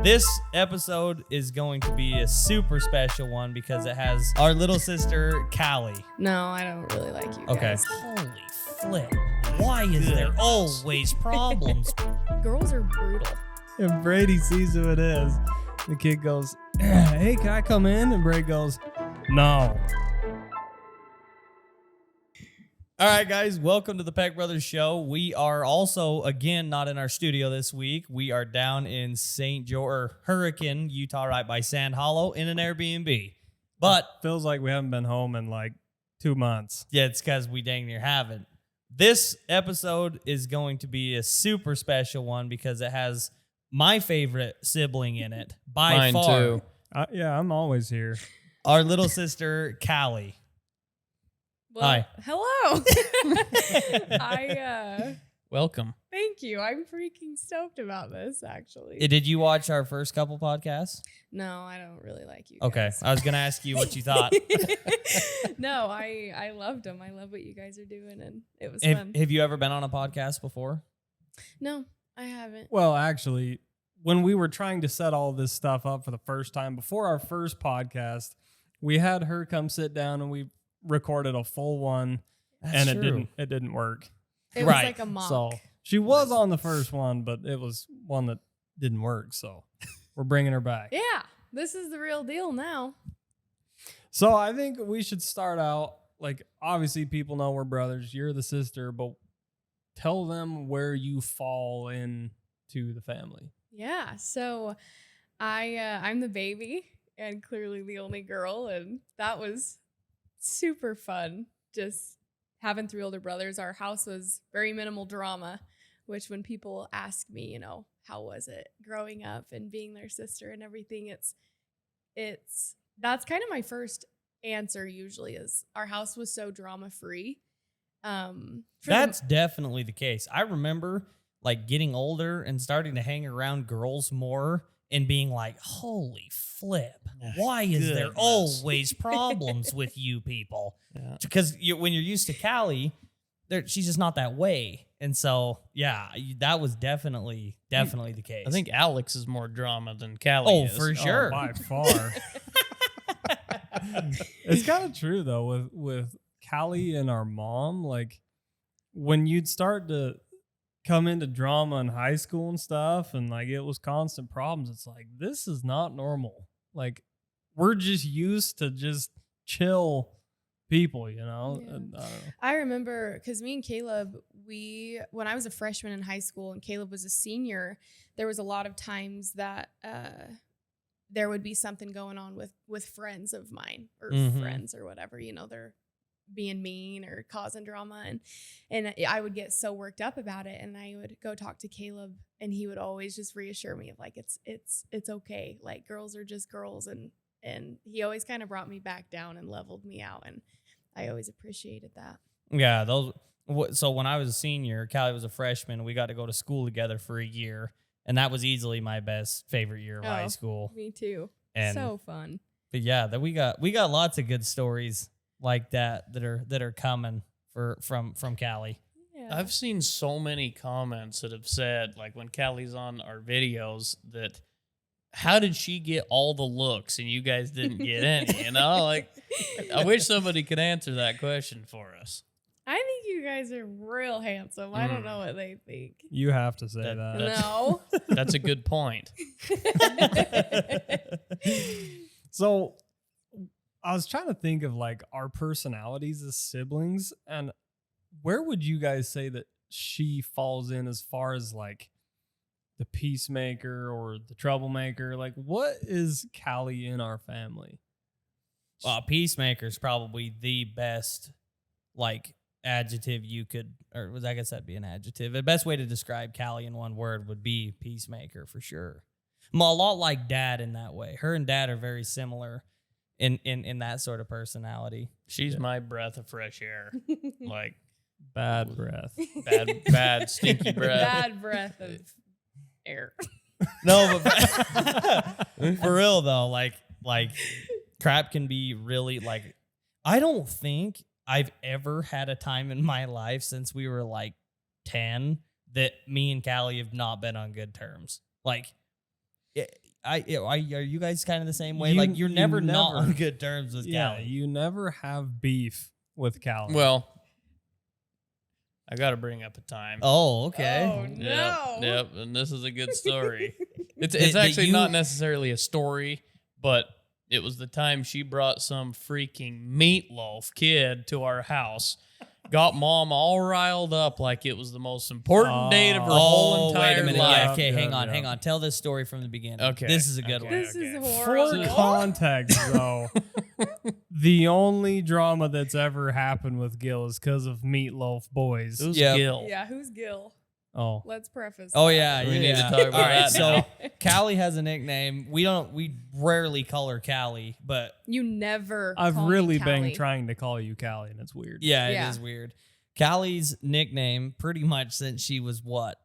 This episode is going to be a super special one because it has our little sister, Callie. No, I don't really like you Okay. guys. Holy flip. Why is there always problems? Girls are brutal. And Brady sees who it is. The kid goes, "Hey, can I come in?" And Brady goes, "No." All right, guys, welcome to the PeckBrothers show. We are also, again, not in our studio this week. We are down in St. George, Hurricane, Utah, right by Sand Hollow in an Airbnb. But Feels like we haven't been home in like 2 months. yeah, it's because we dang near haven't. This episode is going to be a super special one because it has my favorite sibling in it by Mine far. too. Yeah, I'm always here. Our little sister, Callie. Well, Hi. Hello. Welcome. Thank you. I'm freaking stoked about this, actually. Did you watch our first couple podcasts? No, I don't really like you Okay, guys. I was going to ask you what you thought. No, I loved them. I love what you guys are doing, and it was fun. Have you ever been on a podcast before? No, I haven't. Well, actually, when we were trying to set all this stuff up for the first time, before our first podcast, we had her come sit down and we recorded a full one, and it didn't work. It Right. was like a mock. So she was on the first one, but it was one that didn't work. So we're bringing her back. Yeah, this is the real deal now. So I think we should start out, like, obviously people know we're brothers. You're the sister, but tell them where you fall into the family. Yeah, so I'm the baby and clearly the only girl, and that was super fun. Just having 3 older brothers. Our house was very minimal drama, which when people ask me, how was it growing up and being their sister and everything, that's kind of my first answer usually is our house was so drama free. That's definitely the case. I remember like getting older and starting to hang around girls more and being like, holy flip, why is there Goodness. always problems with you people? Yeah. Because when you're used to Callie, she's just not that way. And so, yeah, that was definitely the case. I think Alex is more drama than Callie Oh, is. for sure. Oh, by far. It's kind of true though with Callie and our mom. Like when you'd start to come into drama in high school and stuff, and like it was constant problems. It's like this is not normal. Like we're just used to just chill people, Yeah. And, I don't know. I remember because me and Caleb, when I was a freshman in high school and Caleb was a senior, there was a lot of times that there would be something going on with friends of mine or friends or whatever, they're being mean or causing drama. And I would get so worked up about it. And I would go talk to Caleb and he would always just reassure me of like, it's okay. Like girls are just girls. And he always kind of brought me back down and leveled me out. And I always appreciated that. Yeah, so when I was a senior, Callie was a freshman, we got to go to school together for a year. And that was easily my favorite year of high school. Me too. And So fun. But yeah, that we got lots of good stories like that are coming from Callie. Yeah. I've seen so many comments that have said, like when Callie's on our videos, that how did she get all the looks and you guys didn't get any? Like I wish somebody could answer that question for us. I think you guys are real handsome. I don't know what they think. You have to say That- that. That's- No. That's a good point. So I was trying to think of like our personalities as siblings, and where would you guys say that she falls in as far as like the peacemaker or the troublemaker? Like what is Callie in our family? Peacemaker is probably the best like adjective you could, or I guess that'd be an adjective. The best way to describe Callie in one word would be peacemaker for sure. I'm a lot like Dad in that way. Her and Dad are very similar in that sort of personality. She's my breath of fresh air. Like Bad breath. bad stinky breath. Bad breath of air. No, but for real though, like crap can be really like, I don't think I've ever had a time in my life since we were like 10 that me and Callie have not been on good terms. Like are you guys kind of the same way? You- Like you're you never not never- on good terms with Yeah, Callie. you never have beef with Callie. Well, I got to bring up a time. Oh, okay. Oh, no. Yep, and this is a good story. It's That actually you- not necessarily a story, but it was the time she brought some freaking meatloaf kid to our house. Got mom all riled up like it was the most important date of her whole entire wait a minute. life. Yeah, okay, Yeah, hang on. Tell this story from the beginning. Okay, This is a good okay. one. This is Okay. For horrible. context, though, the only drama that's ever happened with Gil is because of Meatloaf Boys. It was Yep. Gil. Yeah, who's Gil? Oh, Let's preface. Oh that. yeah, We yeah. need to talk about All right, that so now. Callie has a nickname. We rarely call her Callie, but You never. I've call me really been Callie. trying to call you Callie, and it's weird. yeah, it Yeah. is weird. Callie's nickname, pretty much since she was what,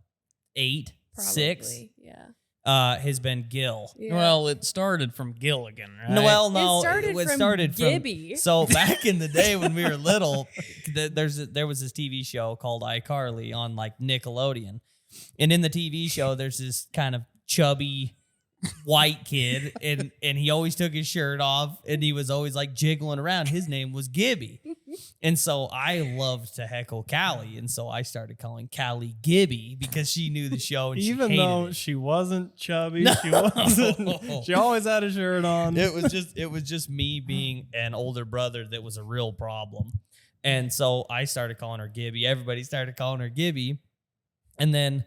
8, 6, Probably, Yeah. has been Gil. Yeah. Well, it started from Gilligan, right? Well, no, It started from Gibby. So back in the day when we were little, there was this TV show called iCarly on like Nickelodeon, and in the TV show, there's this kind of chubby white kid, and he always took his shirt off, and he was always like jiggling around. His name was Gibby, and so I loved to heckle Callie, and so I started calling Callie Gibby because she knew the show and Even she hated though it. she wasn't chubby, No. she wasn't. She always had a shirt on. It was just me being an older brother that was a real problem. And so I started calling her Gibby. Everybody started calling her Gibby. And then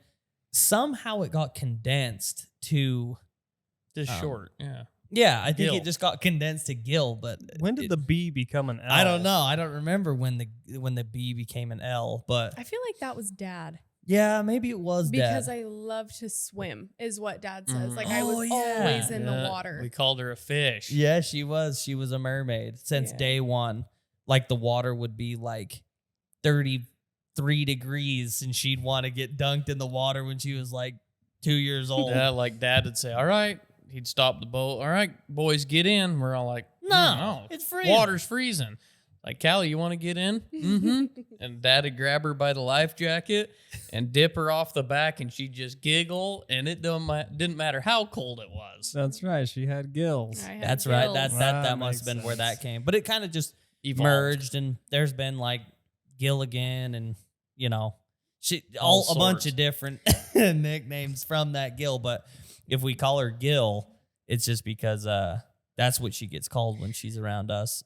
somehow it got condensed to Just Um, short. Yeah. yeah, I think Gil. it just got condensed to Gil, but When did it- the B become an L? I don't know. I don't remember when the B became an L, but I feel like that was Dad yeah, maybe it was because Dad. I love to swim, is what Dad says. Mm. Like I Oh, was yeah. always in the Yeah, water. We called her a fish. Yeah, she was. She was a mermaid since Yeah. day one. Like the water would be like 33 degrees and she'd want to get dunked in the water when she was like 2 years old. Yeah, like Dad would say, all right. He'd stop the boat. All right, boys, get in. We're all like, No, it's freezing. Water's freezing. Like, Callie, you want to get in? Mm-hmm. And Dad would grab her by the life jacket and dip her off the back, and she'd just giggle, and it didn't matter how cold it was. That's right. She had gills. I had That's right. gills. That That must have makes been where sense. that came. But it kind of just Evolved. merged, and there's been like Gilligan and a All bunch sorts. of different nicknames from that Gil. But if we call her Gil, it's just because that's what she gets called when she's around us.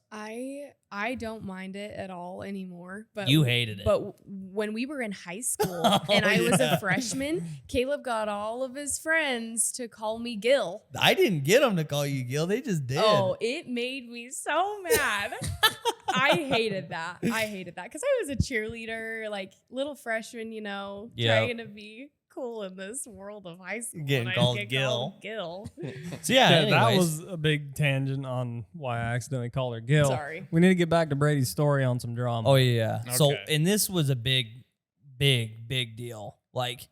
I don't mind it at all anymore. But You hated it. But when we were in high school Oh, and I was yeah. a freshman, Caleb got all of his friends to call me Gil. I didn't get them to call you Gil. They just did. Oh, it made me so mad. I hated that. Because I was a cheerleader, like little freshman, Yeah. trying to be cool in this world of high school. Getting and I called get Gil. called Gil. So yeah, Yeah, that anyways. was a big tangent on why I accidentally called her Gil. Sorry. We need to get back to Brady's story on some drama. Oh yeah. So Okay. and this was a big deal. Like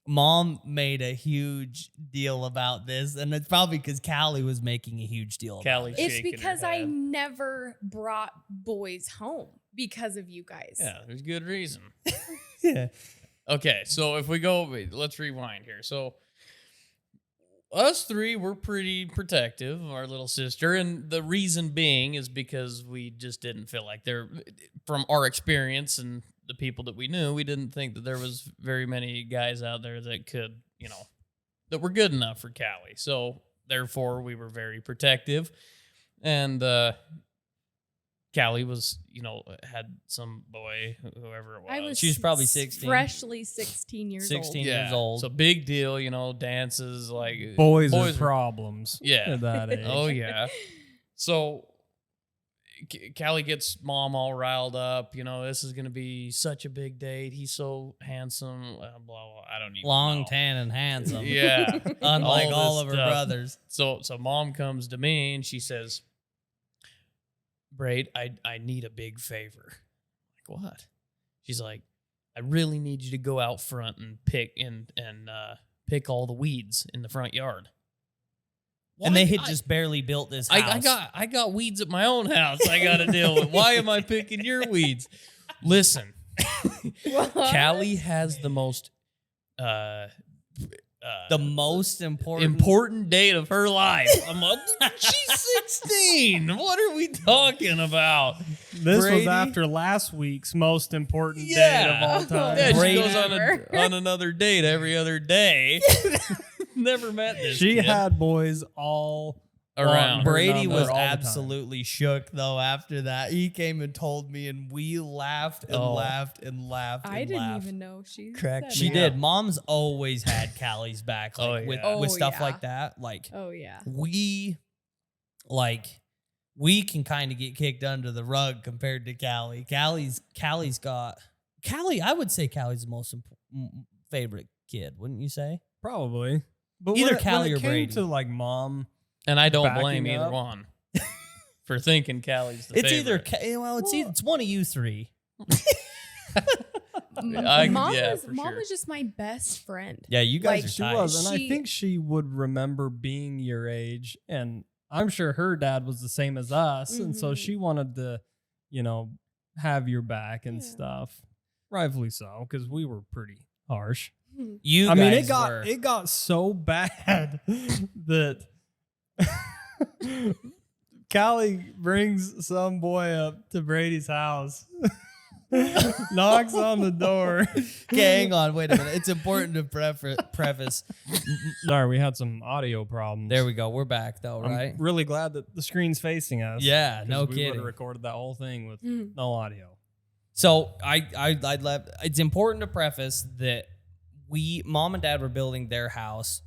mom made a huge deal about this, and it's probably because Callie was making a huge deal about Callie it. It's shaking her because I head. never brought boys home because of you guys. Yeah, there's good reason. Yeah. Okay, so if we go, let's rewind here. So us three were pretty protective of our little sister, and the reason being is because we just didn't feel like from our experience and the people that we knew, we didn't think that there was very many guys out there that could, that were good enough for Callie. So therefore, we were very protective, and Callie was, had some boy, whoever it was. I was She was probably 16. Freshly 16 years 16. old. years old. So big deal, dances like Boys are- are problems. Yeah. At that age. Oh yeah. So Callie gets mom all riled up. This is gonna be such a big date. He's so handsome. Blah blah. I don't even Long, know. tan, and handsome. Yeah. Unlike All all this of her stuff. brothers. So mom comes to me and she says, Braid, I need a big favor. Like what? She's like, I really need you to go out front and pick pick all the weeds in the front yard. And they Why? had just barely built this house. I got weeds at my own house I got to deal with. Why am I picking your weeds? Listen, What? Callie has the most The most important date of her life. I'm like, she's 16. What are we talking about? This Brady? was after last week's most important date Yeah. of all time. Yeah, she Brady. goes on another date every other day. Never met this She kid. had boys all Around. her Brady number was all the time. absolutely shook though after that. He came and told me and we laughed and laughed and laughed and I didn't laughed. even know she Correct. said She that. did. Mom's always had Callie's back like with Oh, stuff yeah. like that. Like Oh yeah. we can kind of get kicked under the rug compared to Callie. Callie's got Callie. I would say Callie's the most favorite kid, wouldn't you say? Probably. But Either when Callie it or came Brady. to like mom, And I don't Backing blame either up. one for thinking Callie's the It's favorite. it's one of you three. Mom yeah, was for mom sure. was just my best friend. Yeah, you guys Like, are she tight. was, and I She- think she would remember being your age, and I'm sure her dad was the same as us, and so Mhm. she wanted to, have your back and Yeah. stuff. Rightfully so, because we were pretty harsh. You I mean, guys were. it got so bad that Callie brings some boy up to Brady's house, knocks on the door. Okay, hang on, wait a minute. It's important to preface. Sorry, we had some audio problems. There we go. We're back though, I'm right? really glad that the screen's facing us. Yeah, 'cause no we would kidding. have recorded that whole thing with Mhm. no audio. So I'd love. It's important to preface that mom and dad were building their house,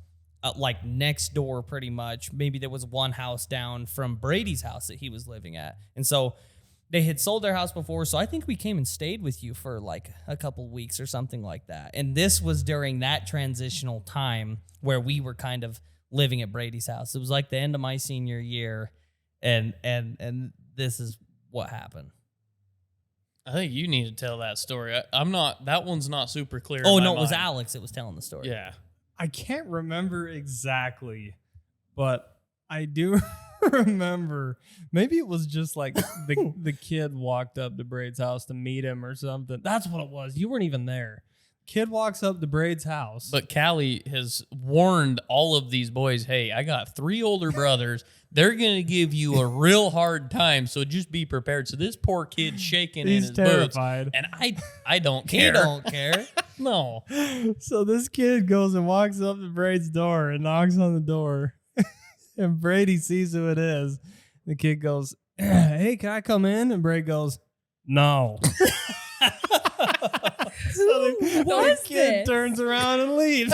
like next door, pretty much. Maybe there was one house down from Brady's house that he was living at, and so they had sold their house before. So I think we came and stayed with you for like a couple weeks or something like that. And this was during that transitional time where we were kind of living at Brady's house. It was like the end of my senior year, and this is what happened. I think you need to tell that story. I'm not. That one's not super clear. Oh in my no, it was mind. Alex that was telling the story. Yeah. I can't remember exactly, but I do remember. Maybe it was just like the kid walked up to Braid's house to meet him or something. That's what it was. You weren't even there. Kid walks up to Braid's house. But Callie has warned all of these boys, hey, I got 3 older brothers. They're going to give you a real hard time, so just be prepared. So this poor kid's shaking in He's his terrified. boots. And I don't He care. don't care. No. So this kid goes and walks up to Braid's door and knocks on the door. And Brady sees who it is. The kid goes, hey, can I come in? And Braid goes, no. So the was kid this? turns around and leaves.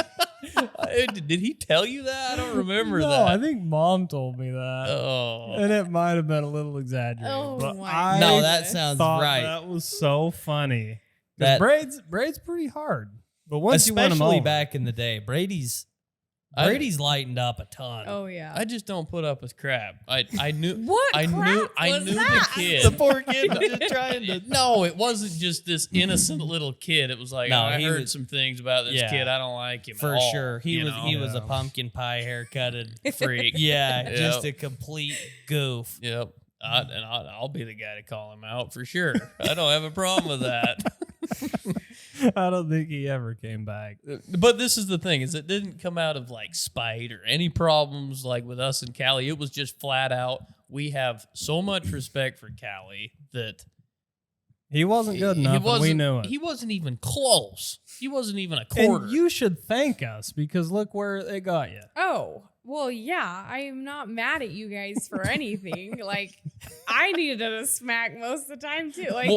Did he tell you that? I don't remember No, that. I think mom told me that. Oh. And it might have been a little exaggerated. Oh but my I No, that goodness. sounds thought right. that was so funny. That- Braid's pretty hard. But once you win him Especially over, back in the day, Brady's I- lightened up a ton. Oh yeah. I just don't put up with crap. I knew What I knew crap I was knew that? the kid. The poor kid was just trying to. No, it wasn't just this innocent little kid. It was like, No, oh, I he heard was- some things about this Yeah. kid. I don't like him For at all, sure, he you was know? a Yeah. pumpkin pie haircutted freak. Yeah, Yep. just a complete goof. Yep. I'll be the guy to call him out for sure. I don't have a problem with that. I don't think he ever came back. But this is the thing: is it didn't come out of like spite or any problems like with us and Callie. It was just flat out. We have so much respect for Callie that He wasn't good he enough, and we wasn't- knew it. He wasn't even close. He wasn't even a quarter. And you should thank us because look where it got you. Oh, well, yeah. I am not mad at you guys for anything. Like, I needed a smack most of the time too. Like,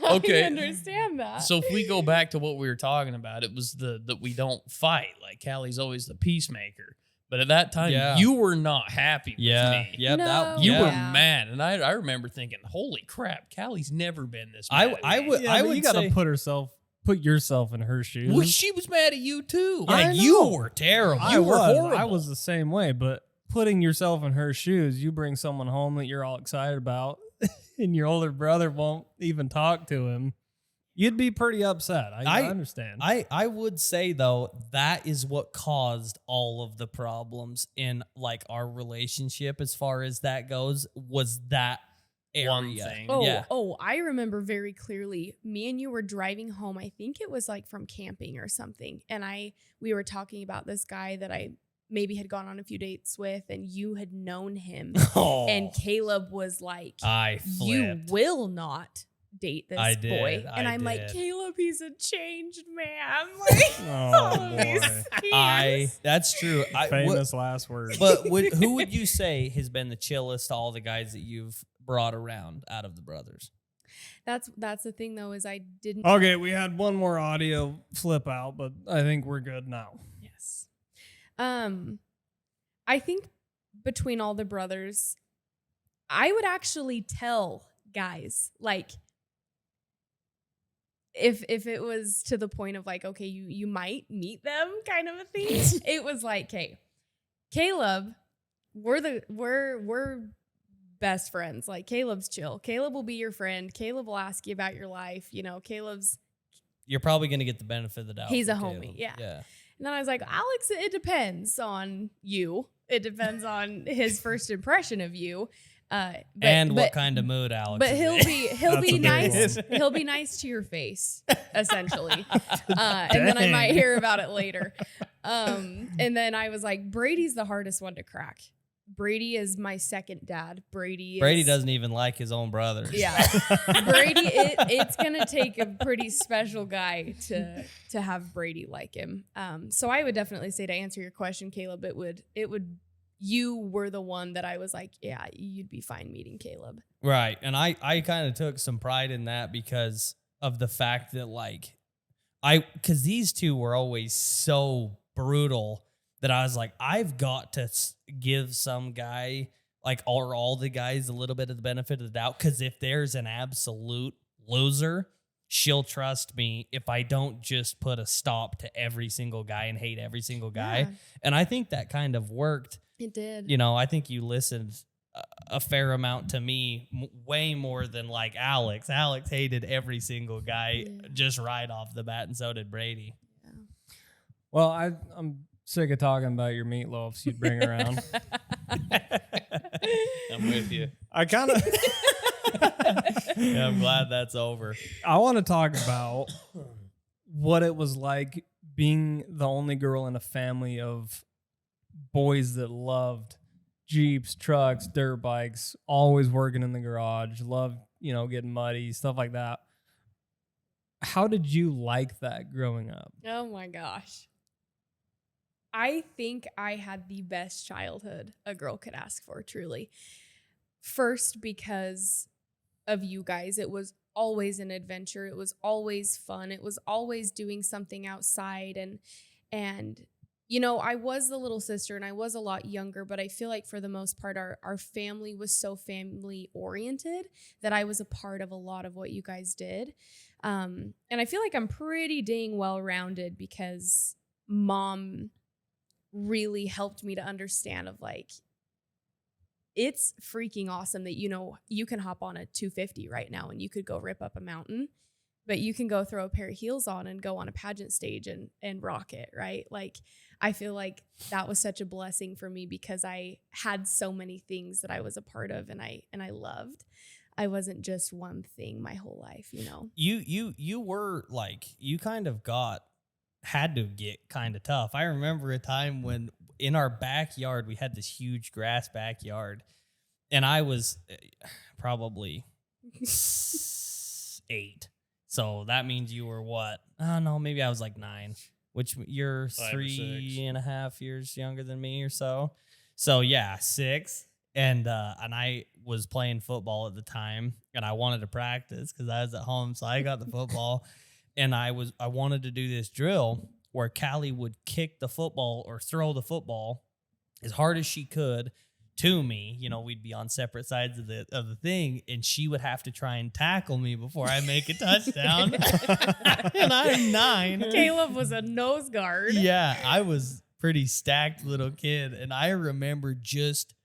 Well, okay. I understand that. So if we go back to what we were talking about, it was that we don't fight. Like Callie's always the peacemaker. But at that time, Yeah. you were not happy with me. Yep. No. You yeah. were Yeah. mad, and I remember thinking, "Holy crap, Callie's never been this." I- Mad at I me." would- Yeah, but would you got say- to put yourself in her shoes. Well, she was mad at you too. Yeah, I you know. were terrible. I you were was. horrible. I was the same way, but putting yourself in her shoes, you bring someone home that you're all excited about, and your older brother won't even talk to him. You'd be pretty upset. I understand. I would say though that is what caused all of the problems in like our relationship as far as that goes was that one area. thing. Oh, Yeah. I remember very clearly. Me and you were driving home. I think it was like from camping or something. And we were talking about this guy that I maybe had gone on a few dates with, and you had known him. Oh, And Caleb was like, I you flipped. will not date this I boy. did, And I I'm like, did. Caleb, he's a changed man. Like, Oh, these boy. years. That's true. Famous last words. But who would you say has been the chillest to all the guys that you've brought around out of the brothers? That's the thing though, is I didn't. Okay, we had one more audio flip out, but I think we're good now. Yes. I think between all the brothers, I would actually tell guys, like, if it was to the point of like, okay, you might meet them kind of a thing. It was like, hey, Caleb, we're best friends. Like, Caleb's chill. Caleb will be your friend. Caleb will ask you about your life. You know, You're probably going to get the benefit of the doubt. He's a from homie, Caleb. yeah. Yeah. And then I was like, Alex, it depends on you. It depends on his first impression of you. What kind of mood Alex But is he'll in. be That's a big nice. one. He'll be nice to your face, essentially. And then I might hear about it later. And then I was like, Brady's the hardest one to crack. Brady is my second dad. Brady doesn't even like his own brothers. Yeah. Brady, it's gonna take a pretty special guy to have Brady like him. So I would definitely say, to answer your question, Caleb, it would you were the one that I was like, yeah, you'd be fine meeting Caleb. Right. And I kind of took some pride in that because of the fact that because these two were always so brutal that I was like, I've got to give some guy, like, or all the guys, a little bit of the benefit of the doubt. Because if there's an absolute loser, she'll trust me if I don't just put a stop to every single guy and hate every single guy. Yeah. And I think that kind of worked. It did. You know, I think you listened a fair amount to me, way more than like Alex. Alex hated every single guy just right off the bat, and so did Brady. Yeah. Well, I'm sick of talking about your meatloafs you'd bring around. I'm with you. I kind of Yeah, I'm glad that's over. I want to talk about what it was like being the only girl in a family of boys that loved Jeeps, trucks, dirt bikes, always working in the garage, loved, getting muddy, stuff like that. How did you like that growing up? Oh my gosh. I think I had the best childhood a girl could ask for, truly. First, because of you guys. It was always an adventure. It was always fun. It was always doing something outside. And I was the little sister and I was a lot younger, but I feel like for the most part, our family was so family oriented that I was a part of a lot of what you guys did. And I feel like I'm pretty dang well-rounded because Mom really helped me to understand of like, it's freaking awesome that, you can hop on a 250 right now and you could go rip up a mountain, but you can go throw a pair of heels on and go on a pageant stage and rock it, right? Like, I feel like that was such a blessing for me because I had so many things that I was a part of and I loved. I wasn't just one thing my whole life, You were like, you kind of had to get kind of tough. I remember a time when in our backyard, we had this huge grass backyard, and I was probably 8. So that means you were what? Oh, no, maybe I was like 9, which you're 5 or 6. 3.5 years younger than me or so. So yeah, 6. And I was playing football at the time, and I wanted to practice because I was at home. So I got the football, and I wanted to do this drill where Callie would kick the football or throw the football as hard as she could to me. We'd be on separate sides of the thing, and she would have to try and tackle me before I make a touchdown. And I'm 9. Caleb was a nose guard. Yeah, I was pretty stacked little kid, and I remember just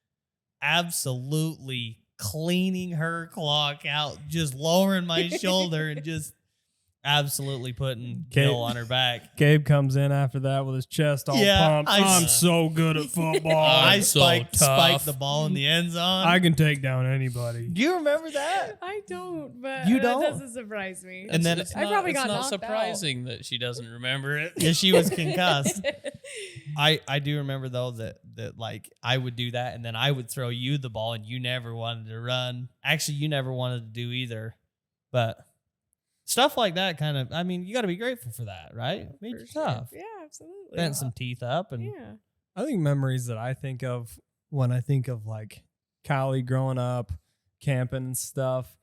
absolutely cleaning her clock out, just lowering my shoulder and just absolutely putting Gabe- Gil on her back. Gabe comes in after that with his chest all Yeah, pumped. I'm so good at football. I I'm so spiked tough. the ball in the end zone. I can take down anybody. Do you remember that? I don't, but You that don't? doesn't surprise me. And then it's I not, probably it's got not knocked surprising that she doesn't remember it. Yeah, she was concussed. I do remember though that like I would do that and then I would throw you the ball and you never wanted to run. Actually, you never wanted to do either. But stuff like that kind of, I mean, you got to be grateful for that, right? Made you For sure. tough. Yeah, absolutely. Bent some teeth up and Yeah. I think memories that I think of when I think of like Callie growing up, camping and stuff,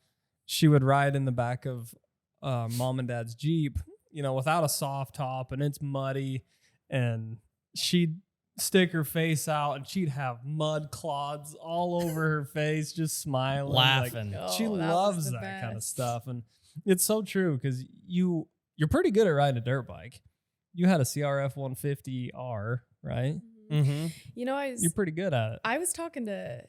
she would ride in the back of mom and dad's Jeep, you know, without a soft top and it's muddy, and she'd stick her face out and she'd have mud clods all over her face, just smiling, laughing. Oh, she that was loves the that kind of best. stuff. And it's so true because you're pretty good at riding a dirt bike. You had a CRF 150R, right? Mm-hmm. You know, You're pretty good at it. I was talking to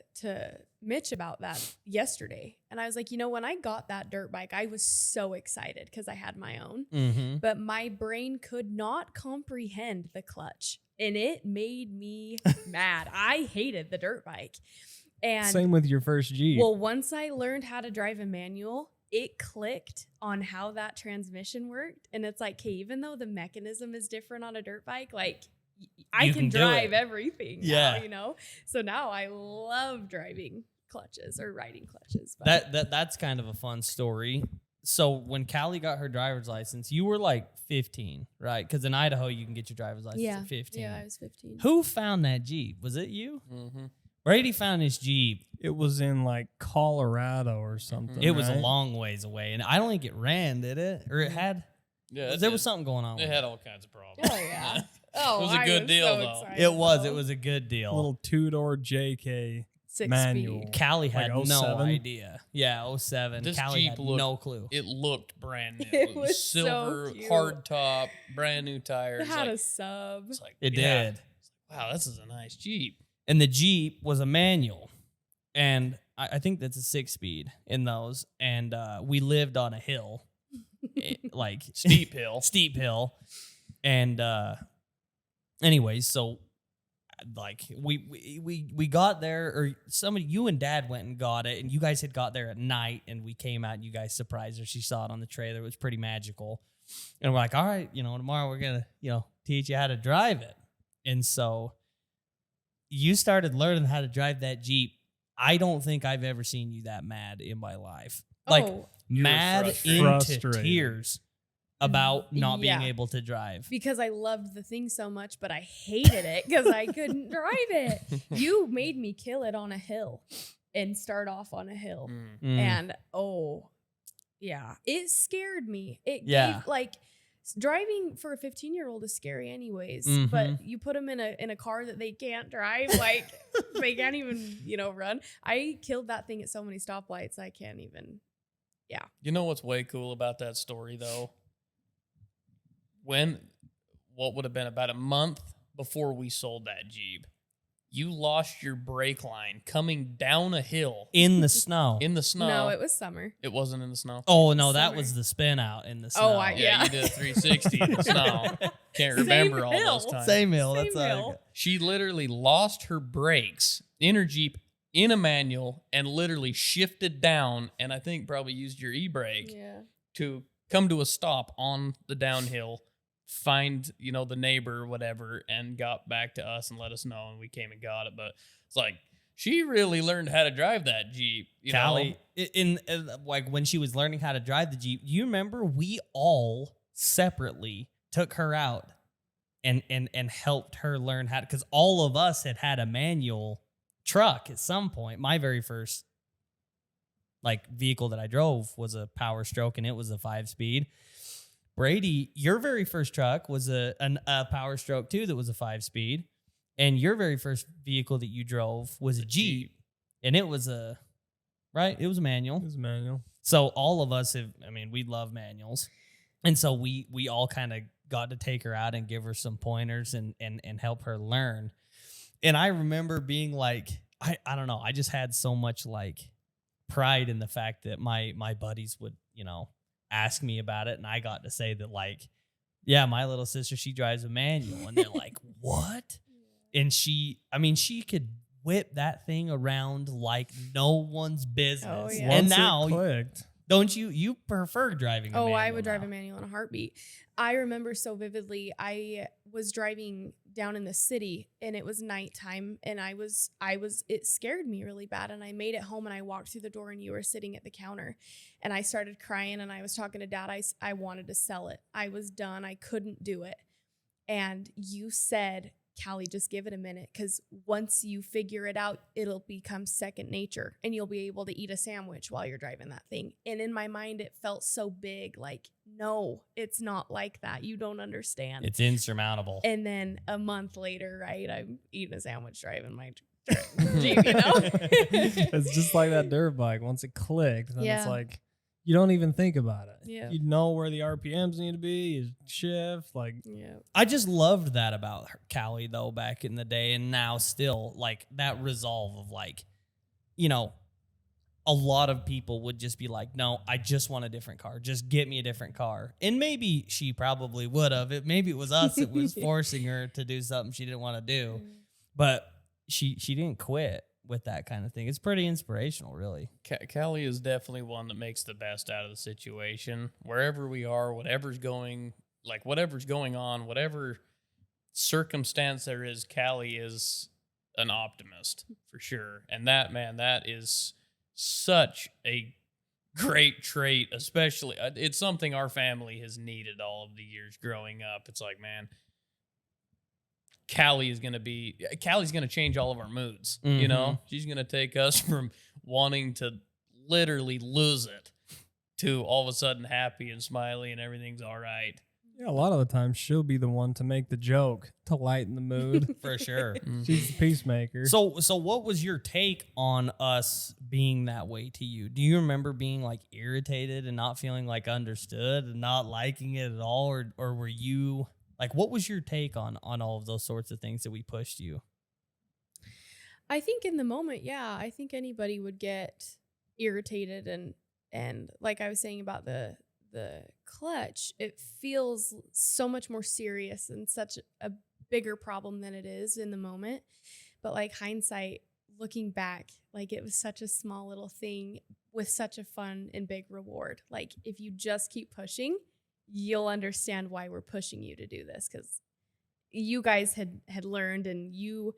Mitch about that yesterday, and I was like, you know, when I got that dirt bike, I was so excited because I had my own, Mm-hmm. but my brain could not comprehend the clutch, and it made me mad. I hated the dirt bike, and Same with your first Jeep. well, once I learned how to drive a manual, it clicked on how that transmission worked, and it's like, hey, even though the mechanism is different on a dirt bike, like I You can can do drive it. everything Yeah. now, you know? So now I love driving clutches or riding clutches. But That's kind of a fun story. So when Callie got her driver's license, you were like 15, right? Because in Idaho, you can get your driver's license yeah, at 15. yeah, I was 15. Who found that Jeep? Was it you? Mm-hmm. Brady found his Jeep. It was in like Colorado or something. It was a right? long ways away, and I don't think it ran, did it? Or it had? Yeah, There was something going on. It With had it. all kinds of problems. Oh, yeah. Oh, It was a I good deal, so though. excited, It was. though. It was a good deal. Little 2-door JK. 6 manual. speed. Callie had Like no 07? idea. Yeah, 07. This Callie Jeep had looked- no clue. It looked brand new. It was so silver, cute. hard top, brand new It tires. had like, a sub. it's like, It yeah. did. Wow, this is a nice Jeep. And the Jeep was a manual. And I think that's a 6-speed in those. And we lived on a hill, like Steep hill. steep hill. And anyways, so like we got there, or somebody, you and Dad went and got it, and you guys had got there at night, and we came out and you guys surprised her. She saw it on the trailer. It was pretty magical. And we're like, all right, you know, tomorrow we're gonna, you know, teach you how to drive it. And so you started learning how to drive that Jeep. I don't think I've ever seen you that mad in my life. Like Oh, You were mad frustrated. into Frustrated. tears about not being Yeah. able to drive. because I loved the thing so much, but I hated it because I couldn't drive it. You made me kill it on a hill and start off on a hill. Mm. And yeah, it scared me. It Yeah. gave, like, driving for a 15-year-old is scary anyways, Mhm. but you put them in a car that they can't drive, like they can't even, you know, run. I killed that thing at so many stoplights, I can't even. You know what's way cool about that story, though? What would have been about a month before we sold that Jeep, you lost your brake line coming down a hill In the snow. in the snow. No, it was summer. It wasn't in the snow. Oh no, that Summer. was the spin out in the snow. Oh, I- Yeah, Yeah. you did a 360 in the snow. Can't Same remember all hill. those times. Same hill. Same That's hill. She literally lost her brakes in her Jeep in a manual and literally shifted down, and I think probably used your e-brake Yeah. to come to a stop on the downhill, find, you know, the neighbor or whatever, and got back to us and let us know, and we came and got it. But it's like, she really learned how to drive that Jeep. You Callie, know? in like when she was learning how to drive the Jeep, you remember we all separately took her out and helped her learn how to, because all of us had a manual truck at some point. My very first like vehicle that I drove was a Power Stroke, and it was a 5-speed. Brady, your very first truck was a Power Stroke too, that was a 5-speed, and your very first vehicle that you drove was a Jeep, and it was a It was a manual. It was manual. So all of us we love manuals. And so we all kind of got to take her out and give her some pointers and help her learn. And I remember being like, I don't know, I just had so much like pride in the fact that my buddies would, you know, ask me about it, and I got to say that, like, yeah, my little sister, she drives a manual, and they're like, what? And she could whip that thing around like no one's business. Oh, yeah. And Once it now, clicked. don't you prefer driving a manual? I would drive now? a manual in a heartbeat. I remember so vividly, I was driving down in the city and it was nighttime and it scared me really bad. And I made it home and I walked through the door and you were sitting at the counter and I started crying and I was talking to Dad. I wanted to sell it. I was done. I couldn't do it. And you said, Callie, just give it a minute, because once you figure it out, it'll become second nature and you'll be able to eat a sandwich while you're driving that thing. And in my mind, it felt so big, like, no, it's not like that. You don't understand. It's insurmountable. And then a month later, right, I'm eating a sandwich driving my Jeep, you know? It's just like that dirt bike. Once it clicked, then it's Yeah. like, you don't even think about it. Yeah. You know where the RPMs need to be, you shift, like, Yeah. I just loved that about Callie, though, back in the day, and now still, like, that resolve of, like, you know, a lot of people would just be like, no, I just want a different car. Just get me a different car. And maybe she probably would have. Maybe it was us that was forcing her to do something she didn't want to do. But she didn't quit with that kind of thing. It's pretty inspirational, really. Callie is definitely one that makes the best out of the situation. Wherever we are, whatever's going on, whatever circumstance there is, Callie is an optimist for sure. And that is such a great trait, especially it's something our family has needed all of the years growing up. It's like, man, Callie's going to change all of our moods. You know, she's going to take us from wanting to literally lose it to all of a sudden happy and smiley and everything's all right. yeah, a lot of the time she'll be the one to make the joke to lighten the mood. For sure. She's the peacemaker. So what was your take on us being that way to you? Do you remember being like irritated and not feeling like understood and not liking it at all? Or were you like, what was your take on all of those sorts of things that we pushed you? I think in the moment, yeah, I think anybody would get irritated and like I was saying about the clutch, it feels so much more serious and such a bigger problem than it is in the moment. But like hindsight, looking back, like it was such a small little thing with such a fun and big reward. Like if you just keep pushing, you'll understand why we're pushing you to do this, because you guys had learned and you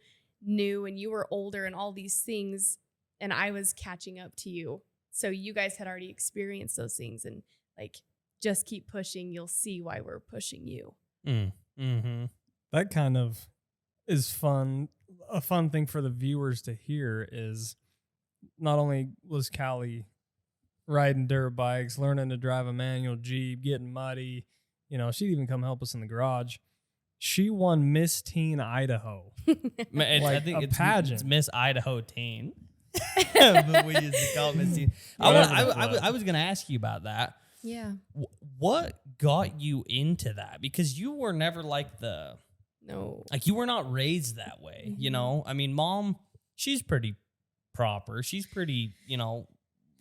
knew and you were older and all these things, and I was catching up to you. So you guys had already experienced those things, and like just keep pushing. You'll see why we're pushing you. Mm-hmm. That kind of is fun. A fun thing for the viewers to hear is not only was Callie riding dirt bikes, learning to drive a manual Jeep, getting muddy, you know, she'd even come help us in the garage. She won Miss Teen Idaho. I think a it's pageant. Miss Idaho Teen. But we used to call it Miss Teen. I was going to ask you about that. Yeah. What got you into that? Because you were never you were not raised that way, you know? I mean, Mom, she's pretty proper. She's pretty, you know,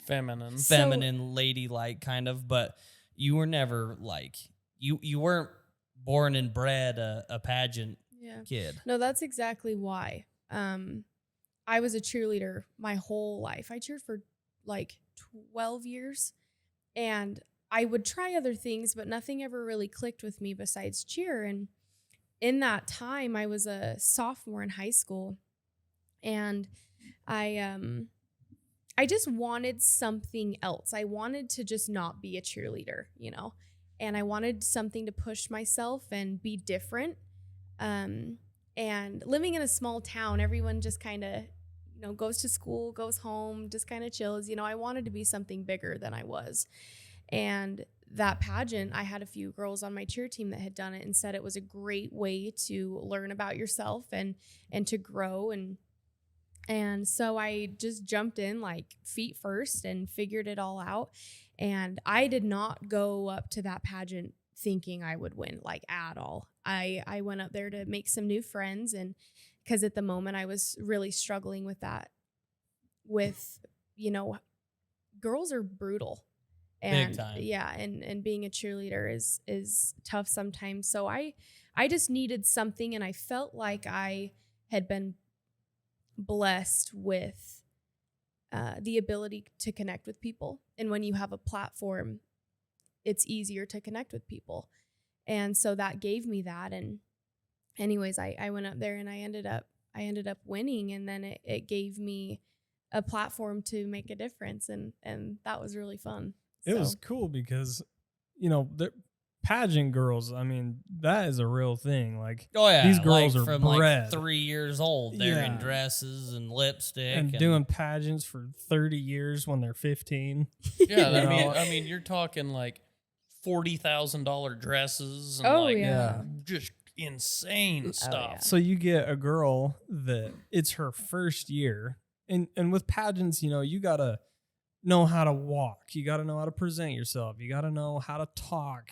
feminine, ladylike kind of, but you were never like, you weren't born and bred a pageant kid. No, that's exactly why. I was a cheerleader my whole life. I cheered for like 12 years, and I would try other things, but nothing ever really clicked with me besides cheer. And in that time, I was a sophomore in high school, and I just wanted something else. I wanted to just not be a cheerleader, you know, and I wanted something to push myself and be different. And living in a small town, everyone just kind of, you know, goes to school, goes home, just kind of chills. You know, I wanted to be something bigger than I was. And that pageant, I had a few girls on my cheer team that had done it and said it was a great way to learn about yourself and to grow. And so I just jumped in like feet first and figured it all out. And I did not go up to that pageant thinking I would win, like at all. I went up there to make some new friends, and because at the moment I was really struggling with that, with, you know, girls are brutal. And Big time. yeah, and being a cheerleader is tough sometimes. So I just needed something, and I felt like I had been blessed with the ability to connect with people. And when you have a platform, it's easier to connect with people. And so that gave me that. And anyways, I went up there and I ended up winning. And then it gave me a platform to make a difference. And that was really fun. It was cool because, the pageant girls, I mean, that is a real thing. Like, Oh yeah, these girls are from bred. like 3 years old. They're in Yeah. dresses and lipstick and doing pageants for 30 years when they're 15. Yeah, You know? I mean, you're talking like $40,000 dresses and Oh, like yeah. just insane stuff. yeah. So you get a girl that it's her first year. And with pageants, you got to know how to walk. You got to know how to present yourself. You got to know how to talk.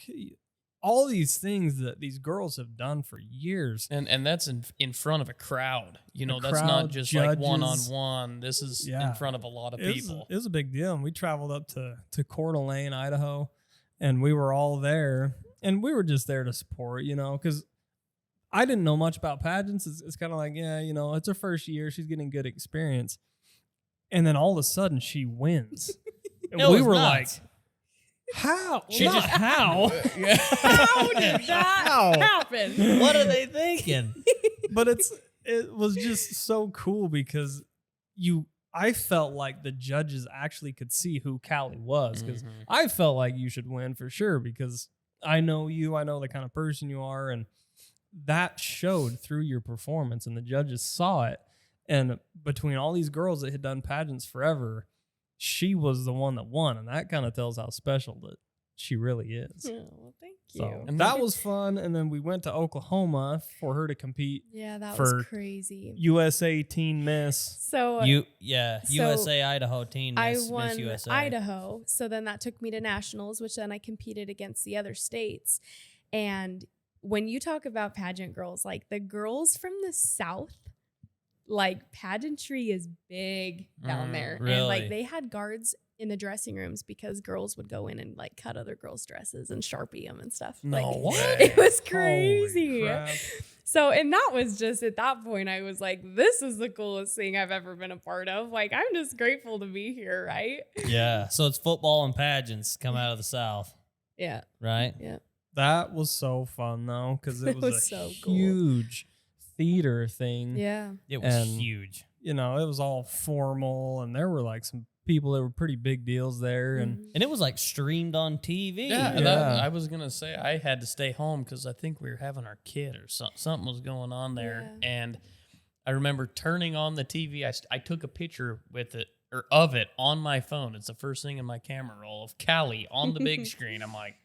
All these things that these girls have done for years. And that's in front of a crowd. That's crowd, not just like judges. one-on-one. This is Yeah. in front of a lot of It people. was a big deal. And we traveled up to Coeur d'Alene, Idaho, and we were all there. And we were just there to support, because I didn't know much about pageants. It's kind of like, it's her first year. She's getting good experience. And then all of a sudden she wins. And It we was were nuts. like, how? She Not just- how. How did that How? happen? What are they thinking? But it was just so cool because I felt like the judges actually could see who Callie was, because Mhm. I felt like you should win for sure because I know you, I know the kind of person you are, and that showed through your performance, and the judges saw it. And between all these girls that had done pageants forever, she was the one that won, and that kind of tells how special that she really is. Oh, well, thank you. So And that maybe- was fun. And then we went to Oklahoma for her to compete Yeah, that for was crazy. USA Teen Miss. So USA Idaho Teen I Miss won USA. Idaho. So then that took me to nationals, which then I competed against the other states. And when you talk about pageant girls, like the girls from the South, like pageantry is big down there. And really? like they had guards in the dressing rooms because girls would go in and like cut other girls' dresses and Sharpie them and stuff. No like, way. It was Holy crazy. crap. So, and that was just at that point, I was like, this is the coolest thing I've ever been a part of. Like, I'm just grateful to be here, right? Yeah. So it's football and pageants come out of the South, Yeah. right? Yeah. That was so fun though, because it It was, was a so cool. huge theater thing. Yeah. It was And- huge. It was all formal, and there were like some people that were pretty big deals there. And Mhm. And it was like streamed on TV. Yeah, Yeah. I was gonna say I had to stay home because I think we were having our kid or something was going on there, Yeah. and I remember turning on the TV. I took a picture with it or of it on my phone. It's the first thing in my camera roll of Callie on the big screen. I'm like,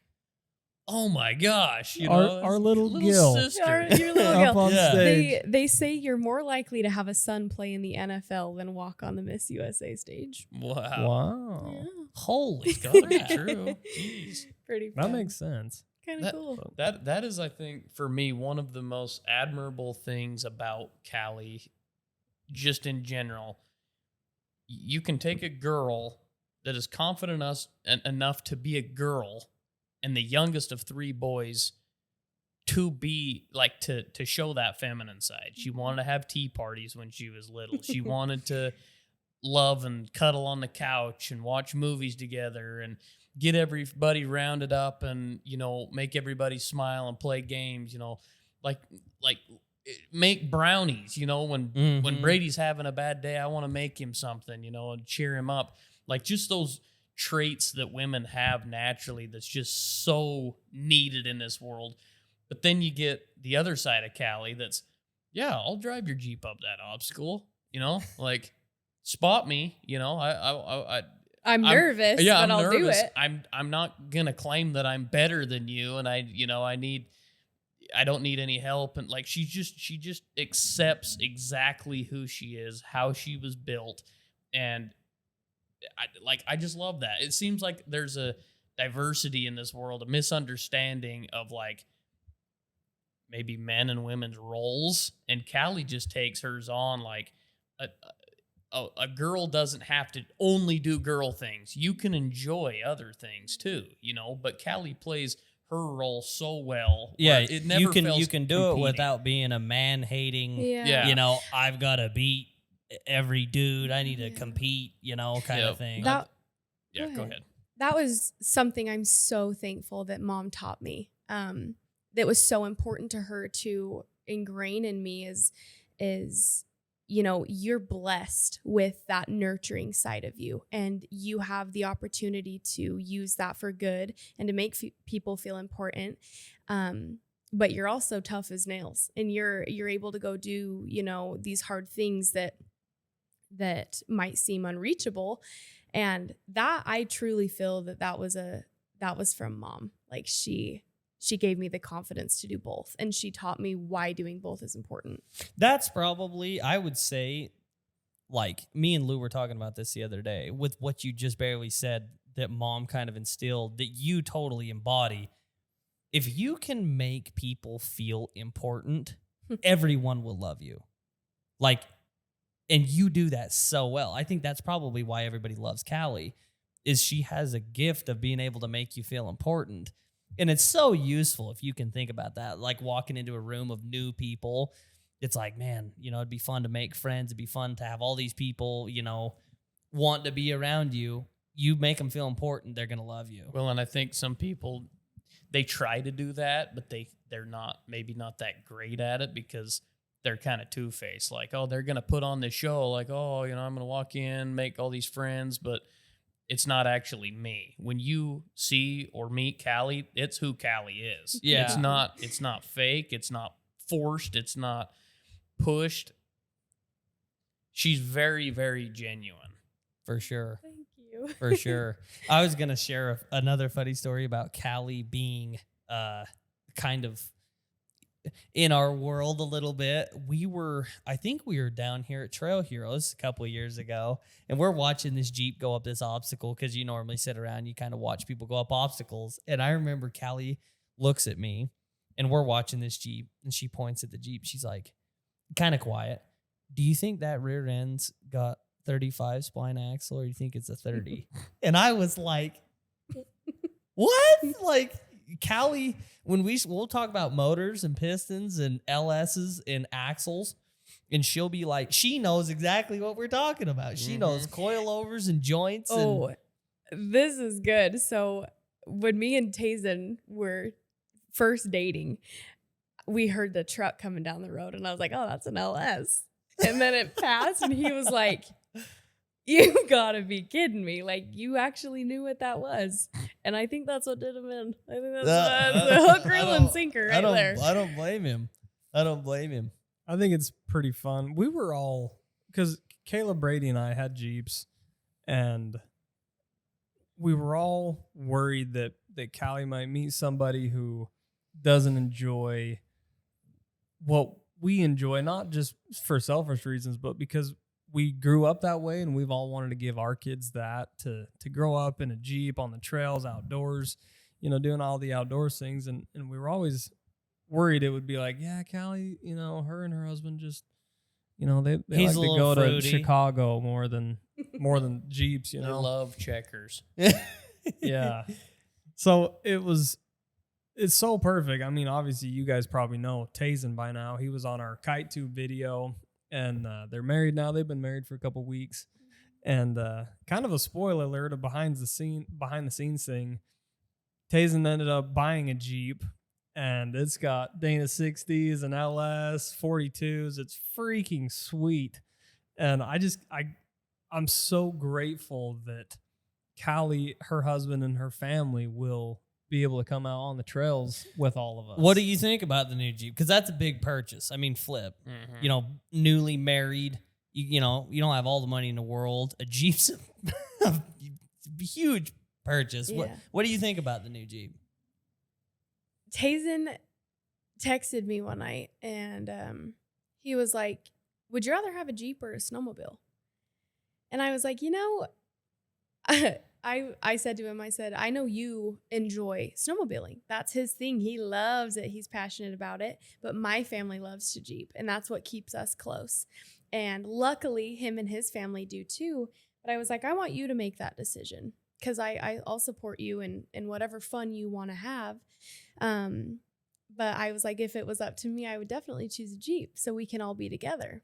oh my gosh, Our little Gil. sister. Your little up girl. on Yeah. stage. They say you're more likely to have a son play in the NFL than walk on the Miss USA stage. Wow, Wow. Yeah. Holy it's gotta be crap. true. Jeez. Pretty That fun. makes sense. Kind of cool. That is, I think, for me, one of the most admirable things about Callie, just in general. You can take a girl that is confident enough to be a girl, and the youngest of three boys, to be like to show that feminine side. She wanted to have tea parties when she was little. She wanted to love and cuddle on the couch and watch movies together and get everybody rounded up and, make everybody smile and play games, like make brownies, when Mhm. Brady's having a bad day, I want to make him something, and cheer him up. Like just those traits that women have naturally that's just so needed in this world. But then you get the other side of Callie that's, yeah, I'll drive your Jeep up that obstacle, like spot me, I'm nervous, yeah, but I'm I'll do nervous. it. I'm not gonna claim that I'm better than you, and I don't need any help. And like she just accepts exactly who she is, how she was built, and I just love that. It seems like there's a diversity in this world, a misunderstanding of like maybe men and women's roles, and Callie just takes hers on like a girl doesn't have to only do girl things. You can enjoy other things too, you know. But Callie plays her role so well. Yeah, it never you can feels do it competing. without being a man hating. Yeah. You know, I've got to beat every dude. I need to Yeah. compete. You know, kind Yep. of thing. That- Yeah, Go go ahead. ahead. That was something I'm so thankful that mom taught me. That was so important to her to ingrain in me is, you know, you're blessed with that nurturing side of you, and you have the opportunity to use that for good and to make people feel important. But you're also tough as nails, and you're able to go do, you know, these hard things that might seem unreachable. And that, I truly feel that was from mom. Like she gave me the confidence to do both, and she taught me why doing both is important. That's probably, I would say, like me and Lou were talking about this the other day with what you just barely said that mom kind of instilled that you totally embody. If you can make people feel important, everyone will love you. Like, and you do that so well. I think that's probably why everybody loves Callie, is she has a gift of being able to make you feel important. And it's so useful if you can think about that. Like walking into a room of new people, it's like, man, you know, it'd be fun to make friends. It'd be fun to have all these people, you know, want to be around you. You make them feel important, they're going to love you. Well, and I think some people, they try to do that, but they're not that great at it because they're kind of two-faced. Like, oh, they're going to put on this show. Like, oh, you know, I'm going to walk in, make all these friends, but it's not actually me. When you see or meet Callie, it's who Callie is. Yeah. It's not fake. It's not forced. It's not pushed. She's very, very genuine. For sure. Thank you. For sure. I was going to share another funny story about Callie being kind of in our world a little bit. I think we were down here at Trail Heroes a couple of years ago, and we're watching this Jeep go up this obstacle because you normally sit around, you kind of watch people go up obstacles. And I remember Callie looks at me, and we're watching this Jeep, and she points at the Jeep. She's like, kind of quiet, do you think that rear end's got 35 spline axle, or you think it's a 30? And I was like, what? Like, Callie, when we'll talk about motors and pistons and LSs and axles, and she'll be like, she knows exactly what we're talking about. She knows coilovers and joints. Oh, this is good. So when me and Taen were first dating, we heard the truck coming down the road, and I was like, oh, that's an LS. And then it passed, and he was like, you gotta be kidding me. Like, you actually knew what that was. And I think that's what did him in. I think that's the hook, reel, and sinker right there. I don't blame him. I think it's pretty fun. We were all, because Caleb, Brady, and I had Jeeps, and we were all worried that Callie might meet somebody who doesn't enjoy what we enjoy, not just for selfish reasons, but because we grew up that way, and we've all wanted to give our kids that to grow up in a Jeep on the trails, outdoors, you know, doing all the outdoors things. And we were always worried it would be like, yeah, Callie, you know, her and her husband just, you know, they like to go to Chicago more than Jeeps, you They know. love checkers. Yeah. So it's so perfect. I mean, obviously you guys probably know Taen by now. He was on our Kite Tube video, and they're married now. They've been married for a couple weeks. And kind of a spoiler alert, a behind the scenes thing. Taen ended up buying a Jeep, and it's got Dana 60s and LS 42s. It's freaking sweet. And I'm so grateful that Callie, her husband, and her family will be able to come out on the trails with all of us. What do you think about the new Jeep? Because that's a big purchase. I mean, flip. Mm-hmm. You know, newly married. You know, you don't have all the money in the world. A Jeep's a huge purchase. Yeah. What do you think about the new Jeep? Taen texted me one night, and he was like, would you rather have a Jeep or a snowmobile? And I was like, you know, I said to him, I said, I know you enjoy snowmobiling. That's his thing. He loves it. He's passionate about it. But my family loves to Jeep, and that's what keeps us close. And luckily, him and his family do too. But I was like, I want you to make that decision because I'll support you in whatever fun you want to have. But I was like, if it was up to me, I would definitely choose a Jeep so we can all be together.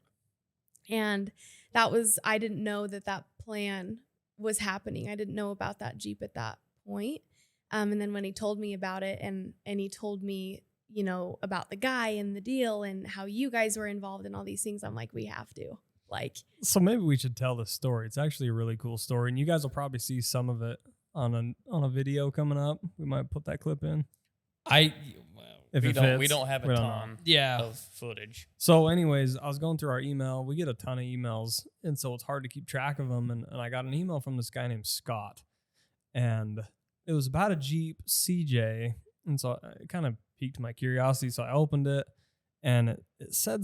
And I didn't know that plan was happening. I didn't know about that Jeep at that point. And then when he told me about it and he told me, you know, about the guy and the deal and how you guys were involved in all these things, I'm like, we have to. Like, so maybe we should tell this story. It's actually a really cool story, and you guys will probably see some of it on a video coming up. We might put that clip in. We don't have a ton of footage. So anyways, I was going through our email. We get a ton of emails, and so it's hard to keep track of them. And I got an email from this guy named Scott, and it was about a Jeep CJ. And so it kind of piqued my curiosity. So I opened it, and it said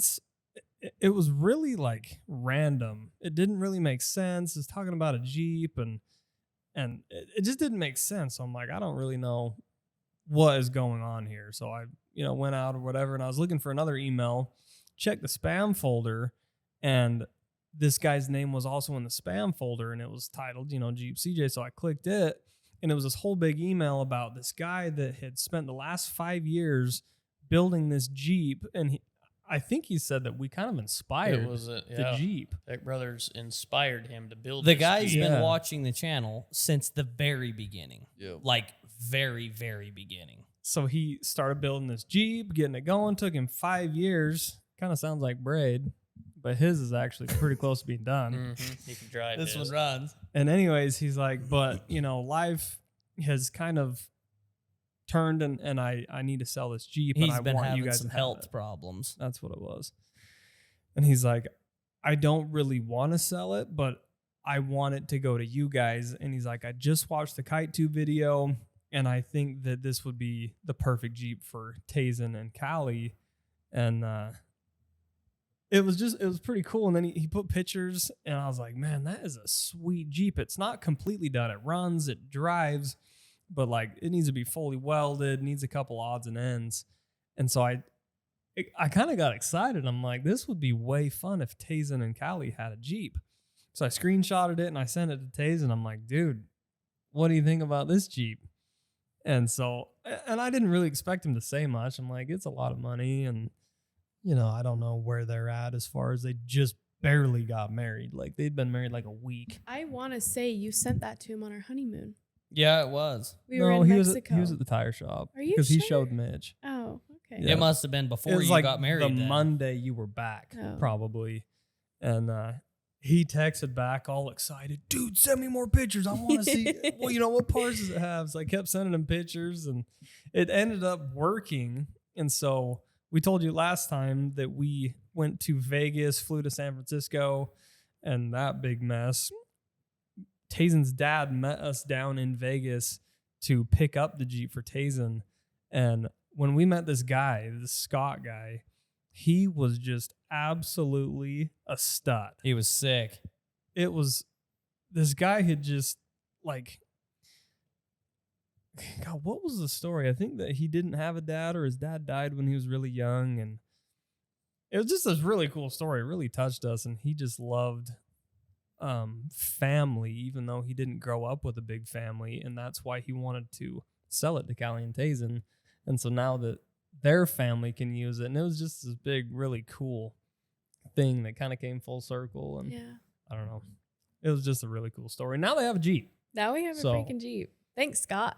it was really like random. It didn't really make sense. It's talking about a Jeep, and it just didn't make sense. So I'm like, I don't really know what is going on here. So I, went out or whatever, and I was looking for another email, checked the spam folder, and this guy's name was also in the spam folder, and it was titled, Jeep CJ. So I clicked it, and it was this whole big email about this guy that had spent the last 5 years building this Jeep, and I think he said that we kind of inspired the Jeep. PeckBrothers inspired him to build the this guy's Jeep. been watching the channel since the very beginning. Yeah. Like very, very beginning. So he started building this Jeep, getting it going. Took him 5 years. Kind of sounds like Braid, but his is actually pretty close to being done. Mm-hmm. He can drive This his. one runs. And anyways, he's like, but, life has kind of turned, and I need to sell this Jeep. He's and I been want having you guys some to have health it. problems. That's what it was. And he's like, I don't really want to sell it, but I want it to go to you guys. And he's like, I just watched the Kite Tube video, and I think that this would be the perfect Jeep for Taen and Callie. And it was pretty cool. And then he put pictures, and I was like, man, that is a sweet Jeep. It's not completely done. It runs, it drives, but like it needs to be fully welded, needs a couple odds and ends. And so I kind of got excited. I'm like, this would be way fun if Taen and Callie had a Jeep. So I screenshotted it and I sent it to Taen. I'm like, dude, what do you think about this Jeep? And I didn't really expect him to say much. I'm like, it's a lot of money, and I don't know where they're at as far as they just barely got married. Like they'd been married like a week. I want to say you sent that to him on our honeymoon. Yeah, it was. We were in Mexico. He was at the tire shop. Are you Because he sure? showed Mitch. Oh, okay. Yeah. It must have been It before was you like got married. the then. Monday you were back, Oh. probably. And he texted back all excited, dude, send me more pictures. I want to see, what parts does it have? So I kept sending him pictures, and it ended up working. And so we told you last time that we went to Vegas, flew to San Francisco, and that big mess. Tazen's dad met us down in Vegas to pick up the Jeep for Taen. And when we met this guy, this Scott guy, he was just absolutely a stud. He was sick. It was, this guy had just like, God, what was the story? I think that he didn't have a dad, or his dad died when he was really young. And it was just this really cool story. It really touched us. And he just loved family, even though he didn't grow up with a big family. And that's why he wanted to sell it to Callie and Taen. And so now that their family can use it, and it was just this big, really cool thing that kind of came full circle. And Yeah. I don't know. It was just a really cool story. Now they have a Jeep. Now we have So- a freaking Jeep. Thanks, Scott.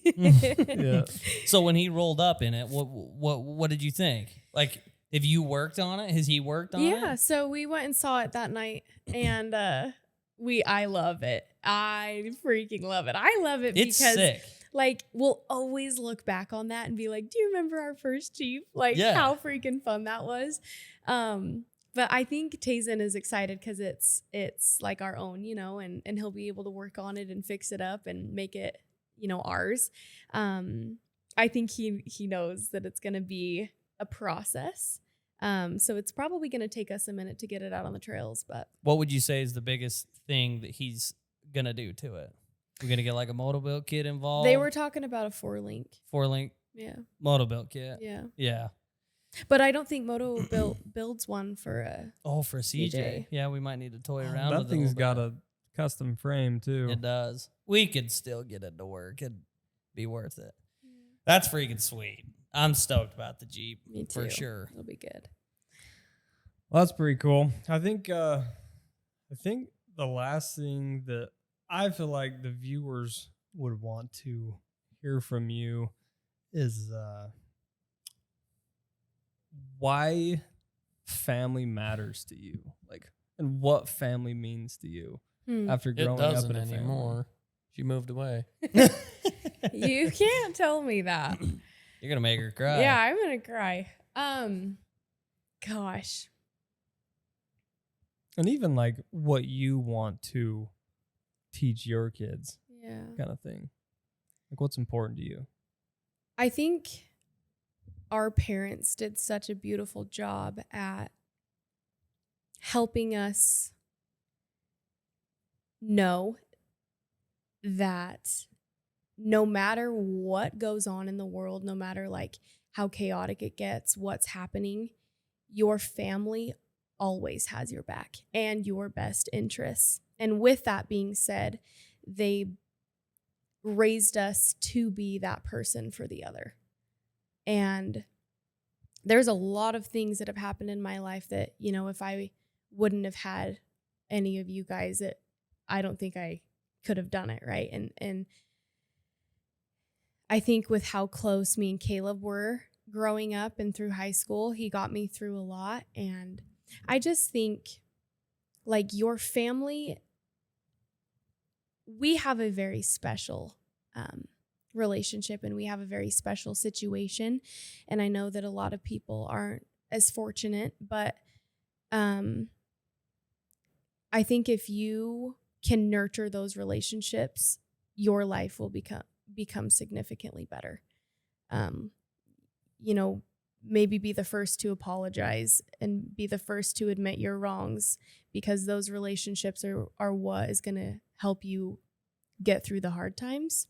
Yeah. So when he rolled up in it, what did you think? Like, have you worked on it? Has he worked on it? Yeah, so we went and saw it that night, and I love it. I freaking love it. I love it It's because sick. like we'll always look back on that and be like, do you remember our first Jeep? Like Yeah. how freaking fun that was. But I think Taen is excited because it's like our own, and he'll be able to work on it and fix it up and make it, ours. I think he knows that it's gonna be a process. So it's probably gonna take us a minute to get it out on the trails, but What would you say is the biggest thing that he's gonna do to it? We're gonna get like a motobuild kit involved. they were talking about a 4-link. 4-link Yeah. motobuild kit. Yeah. Yeah. But I don't think Moto builds one for For CJ. CJ. Yeah, we might need to toy around That with it. thing's got a custom frame too. It does. We could still get it to work. It'd be worth it. That's freaking sweet. I'm stoked about the Jeep. Me too. For sure. It'll be good. Well, that's pretty cool. I think the last thing that I feel like the viewers would want to hear from you is why family matters to you, like, and what family means to you after It growing up doesn't in a anymore. She moved away. You can't tell me that. You're gonna make her cry. Yeah, I'm gonna cry. Gosh. And even like what you want to teach your kids, Yeah. kind of thing. Like, what's important to you? I think our parents did such a beautiful job at helping us know that no matter what goes on in the world, no matter like how chaotic it gets, what's happening, your family always has your back and your best interests. And with that being said, they raised us to be that person for the other. And there's a lot of things that have happened in my life that, you know, if I wouldn't have had any of you guys, I don't think I could have done it, right? And I think with how close me and Caleb were growing up and through high school, he got me through a lot. And I just think, like, your family, we have a very special relationship and we have a very special situation. And I know that a lot of people aren't as fortunate, but I think if you can nurture those relationships, your life will become significantly better. You know, maybe be the first to apologize and be the first to admit your wrongs, because those relationships are what is going to help you get through the hard times.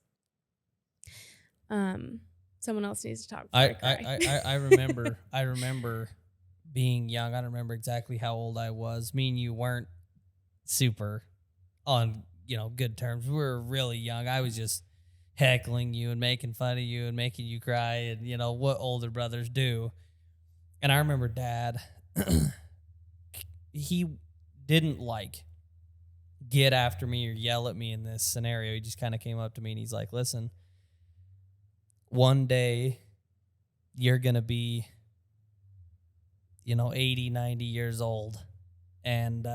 Someone else needs to talk. I remember being young. I don't remember exactly how old I was. Me and you weren't super on, good terms. We were really young. I was just heckling you and making fun of you and making you cry and, what older brothers do. And I remember Dad, he didn't get after me or yell at me in this scenario. He just kind of came up to me and he's like, listen, one day you're going to be, 80, 90 years old. And,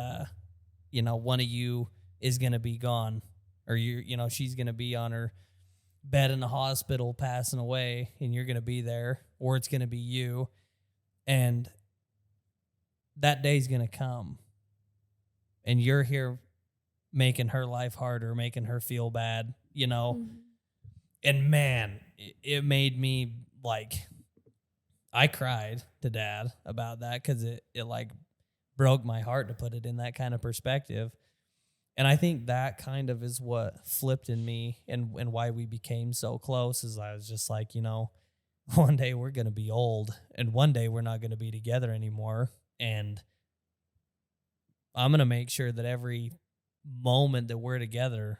one of you is going to be gone, or she's going to be on her bed in the hospital passing away, and you're going to be there, or it's going to be you. And that day's going to come, and you're here making her life harder, making her feel bad, Mm-hmm. And man, it made me I cried to Dad about that because it broke my heart to put it in that kind of perspective. And I think that kind of is what flipped in me and why we became so close, is I was just like, one day we're going to be old and one day we're not going to be together anymore. And I'm going to make sure that every moment that we're together,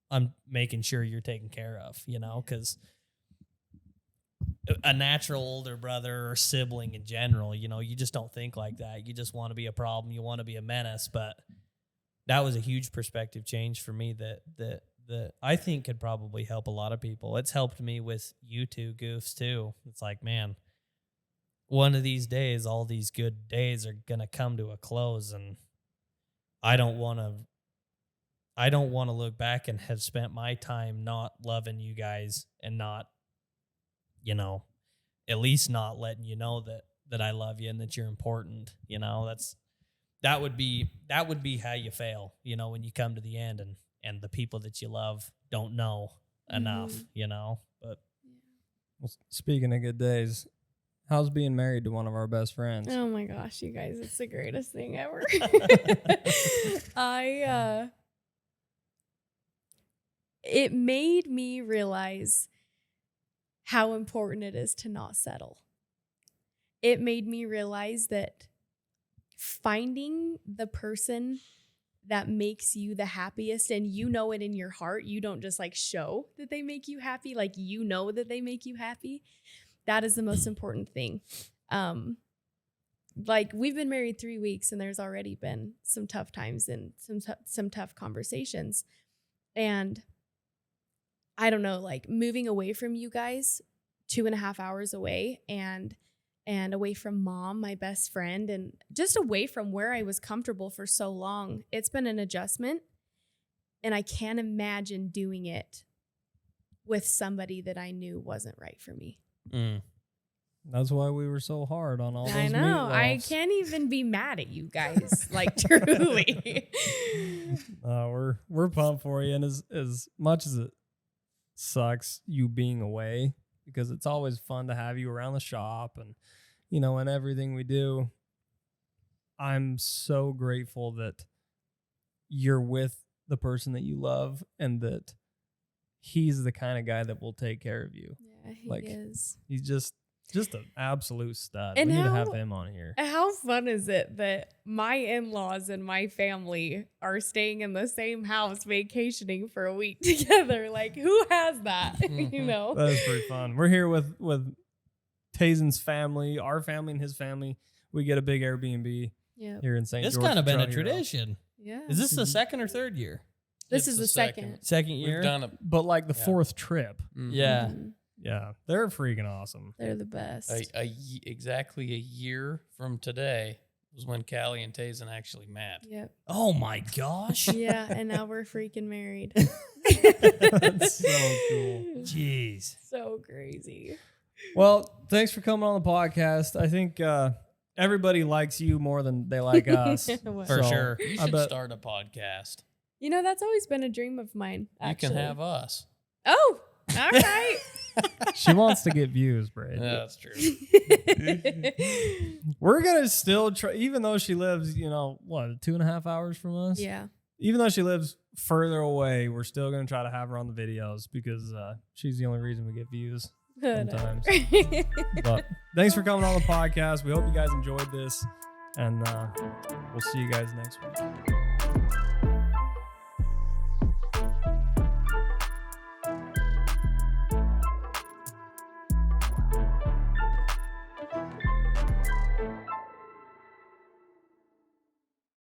I'm making sure you're taken care of, because a natural older brother or sibling in general, you just don't think like that. You just want to be a problem. You want to be a menace. But that was a huge perspective change for me that I think could probably help a lot of people. It's helped me with you two goofs too. It's like, man, one of these days, all these good days are going to come to a close, and I don't want to look back and have spent my time not loving you guys and not, at least not letting you know that I love you and that you're important. That would be how you fail, when you come to the end and the people that you love don't know enough, but. Well, speaking of good days, how's being married to one of our best friends? Oh my gosh, you guys, it's the greatest thing ever. It made me realize how important it is to not settle. it made me realize that finding the person that makes you the happiest, and you know it in your heart, you don't just like show that they make you happy, like you know that they make you happy. That is the most important thing. Like we've been married 3 weeks and there's already been some tough times and some tough conversations. And I don't know, like moving away from you guys 2.5 hours away and away from mom, my best friend, and just away from where I was comfortable for so long. It's been an adjustment, and I can't imagine doing it with somebody that I knew wasn't right for me. That's why we were so hard on all those I know. I meatloafs. can't even be mad at you guys, like truly. We're pumped for you, and as much as it sucks you being away, because it's always fun to have you around the shop and and everything we do, I'm so grateful that you're with the person that you love and that he's the kind of guy that will take care of you. Yeah, he Like, is. He's just an absolute stud. And we need to how- have him on here. How fun is it that my in-laws and my family are staying in the same house vacationing for a week together? Like, who has that? That is pretty fun. We're here with Tazen's family, our family, and his family. We get a big Airbnb Yeah. here in St. It's George. kind of been a Trout Hero. tradition. Yeah. Is this the second or third year? This It's is the second. Second year? We've done it. But like the Yeah. fourth trip. Yeah. Mhm. Yeah, they're freaking awesome. They're the best. Exactly a year from today was when Callie and Taen actually met. Yep. Oh my gosh. Yeah, and now we're freaking married. That's so cool. Jeez. So crazy. Well, thanks for coming on the podcast. I think everybody likes you more than they like us. Well, For sure. You I should bet- start a podcast. that's always been a dream of mine, actually. You can have us. Oh, all right. She wants to get views, Brad. Yeah, that's true. We're gonna still try, even though she lives, 2.5 hours from us. Yeah. Even though she lives further away, we're still gonna try to have her on the videos because she's the only reason we get views sometimes. But thanks for coming on the podcast. We hope you guys enjoyed this, and we'll see you guys next week.